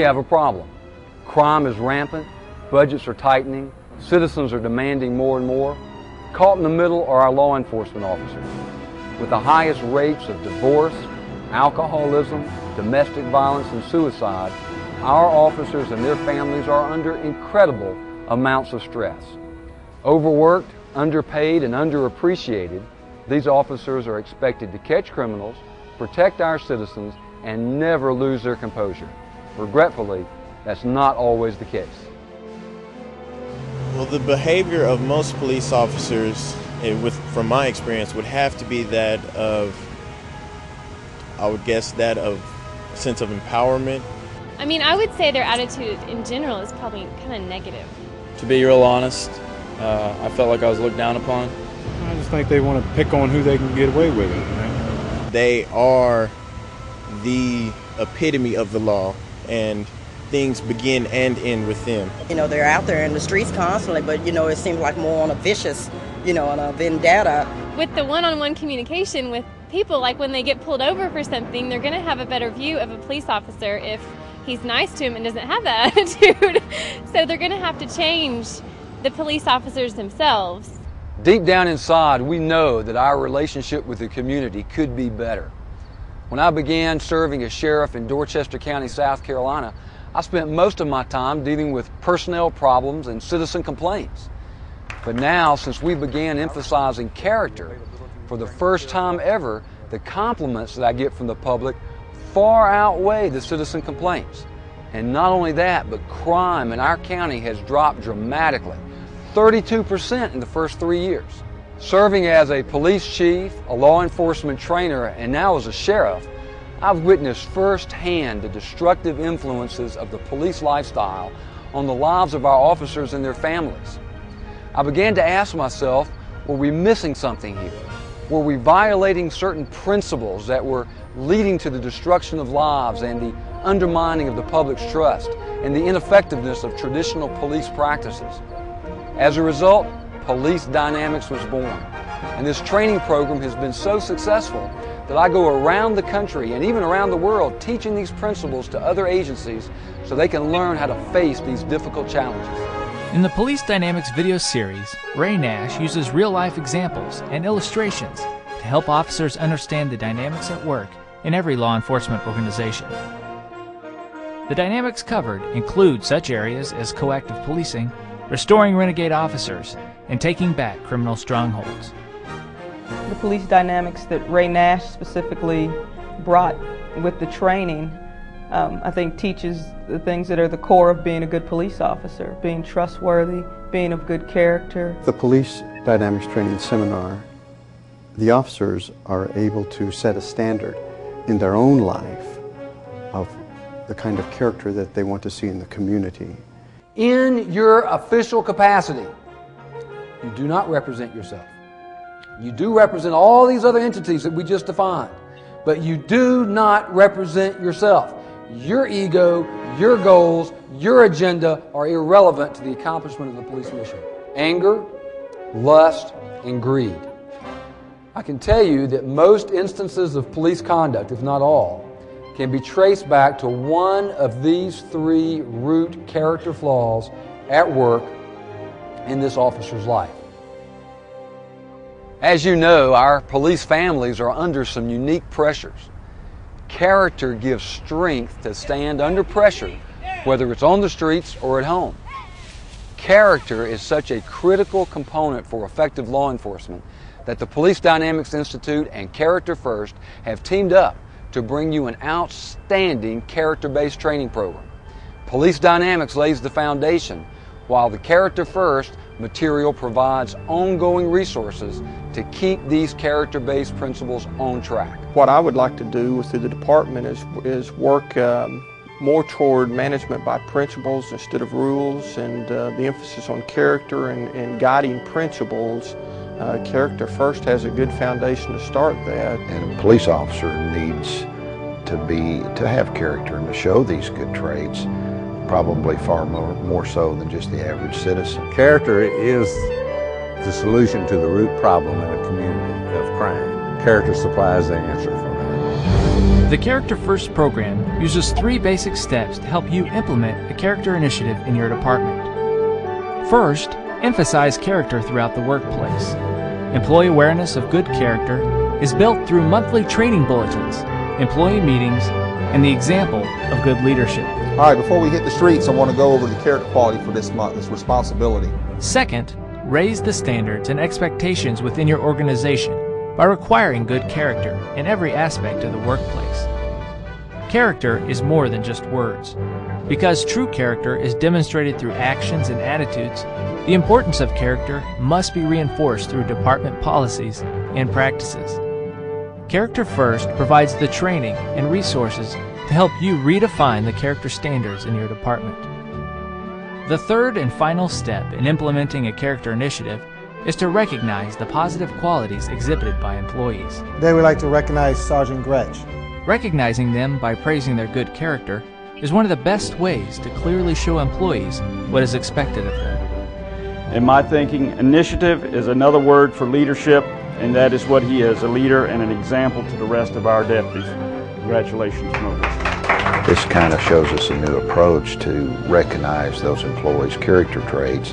have a problem. Crime is rampant, budgets are tightening, citizens are demanding more and more. Caught in the middle are our law enforcement officers. With the highest rates of divorce, alcoholism, domestic violence, and suicide, our officers and their families are under incredible amounts of stress. Overworked, underpaid, and underappreciated, these officers are expected to catch criminals, protect our citizens, and never lose their composure. Regretfully, that's not always the case. Well, the behavior of most police officers, from my experience, would have to be that of, I would guess, that of a sense of empowerment. I mean, I would say their attitude in general is probably kind of negative. To be real honest, I felt like I was looked down upon. I just think they want to pick on who they can get away with it. You know? They are the epitome of the law, and things begin and end with them. You know, they're out there in the streets constantly, but, you know, it seems like more on a vicious, you know, on a vendetta. With the one-on-one communication with people, like when they get pulled over for something, they're going to have a better view of a police officer if he's nice to him and doesn't have that attitude. So they're going to have to change the police officers themselves. Deep down inside, we know that our relationship with the community could be better. When I began serving as sheriff in Dorchester County, South Carolina, I spent most of my time dealing with personnel problems and citizen complaints. But now, since we began emphasizing character, for the first time ever, the compliments that I get from the public far outweigh the citizen complaints. And not only that, but crime in our county has dropped dramatically, 32% in the first 3 years. Serving as a police chief, a law enforcement trainer, and now as a sheriff, I've witnessed firsthand the destructive influences of the police lifestyle on the lives of our officers and their families. I began to ask myself, were we missing something here? Were we violating certain principles that were leading to the destruction of lives and the undermining of the public's trust and the ineffectiveness of traditional police practices? As a result, Police Dynamics was born. And this training program has been so successful that I go around the country and even around the world teaching these principles to other agencies so they can learn how to face these difficult challenges. In the Police Dynamics video series, Ray Nash uses real-life examples and illustrations to help officers understand the dynamics at work in every law enforcement organization. The dynamics covered include such areas as coactive policing, restoring renegade officers, and taking back criminal strongholds. The police dynamics that Ray Nash specifically brought with the training, I think teaches the things that are the core of being a good police officer, being trustworthy, being of good character. The Police Dynamics Training Seminar, the officers are able to set a standard in their own life of the kind of character that they want to see in the community. In your official capacity, you do not represent yourself. You do represent all these other entities that we just defined, but you do not represent yourself. Your ego, your goals, your agenda are irrelevant to the accomplishment of the police mission. Anger, lust, and greed. I can tell you that most instances of police conduct, if not all, can be traced back to one of these three root character flaws at work in this officer's life. As you know, our police families are under some unique pressures. Character gives strength to stand under pressure, whether it's on the streets or at home. Character is such a critical component for effective law enforcement that the Police Dynamics Institute and Character First have teamed up to bring you an outstanding character-based training program. Police Dynamics lays the foundation, while the Character First material provides ongoing resources to keep these character-based principles on track. What I would like to do through the department is work more toward management by principles instead of rules, and the emphasis on character and guiding principles. Character First has a good foundation to start that. And a police officer needs to have character and to show these good traits, probably far more so than just the average citizen. Character is the solution to the root problem in a community of crime. Character supplies the answer for that. The Character First program uses 3 basic steps to help you implement a character initiative in your department. First, emphasize character throughout the workplace. Employee awareness of good character is built through monthly training bulletins, employee meetings, and the example of good leadership. All right, before we hit the streets, I want to go over the character quality for this month, this responsibility. Second, raise the standards and expectations within your organization by requiring good character in every aspect of the workplace. Character is more than just words. Because true character is demonstrated through actions and attitudes, the importance of character must be reinforced through department policies and practices. Character First provides the training and resources to help you redefine the character standards in your department. The third and final step in implementing a character initiative is to recognize the positive qualities exhibited by employees. Today we'd like to recognize Sergeant Gretsch. Recognizing them by praising their good character is one of the best ways to clearly show employees what is expected of them. In my thinking, initiative is another word for leadership, and that is what he is, a leader and an example to the rest of our deputies. Congratulations, Moses. This kind of shows us a new approach to recognize those employees' character traits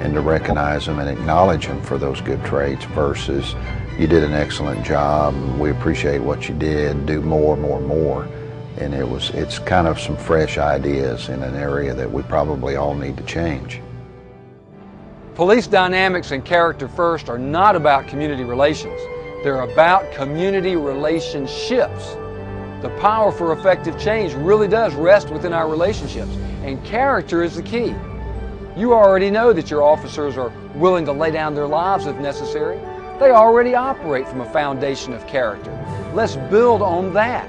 and to recognize them and acknowledge them for those good traits versus you did an excellent job, we appreciate what you did, do more. And it's kind of some fresh ideas in an area that we probably all need to change. Police dynamics and Character First are not about community relations. They're about community relationships. The power for effective change really does rest within our relationships, and character is the key. You already know that your officers are willing to lay down their lives if necessary. They already operate from a foundation of character. Let's build on that.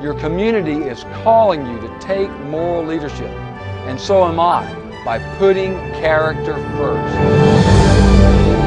Your community is calling you to take moral leadership, and so am I, by putting character first.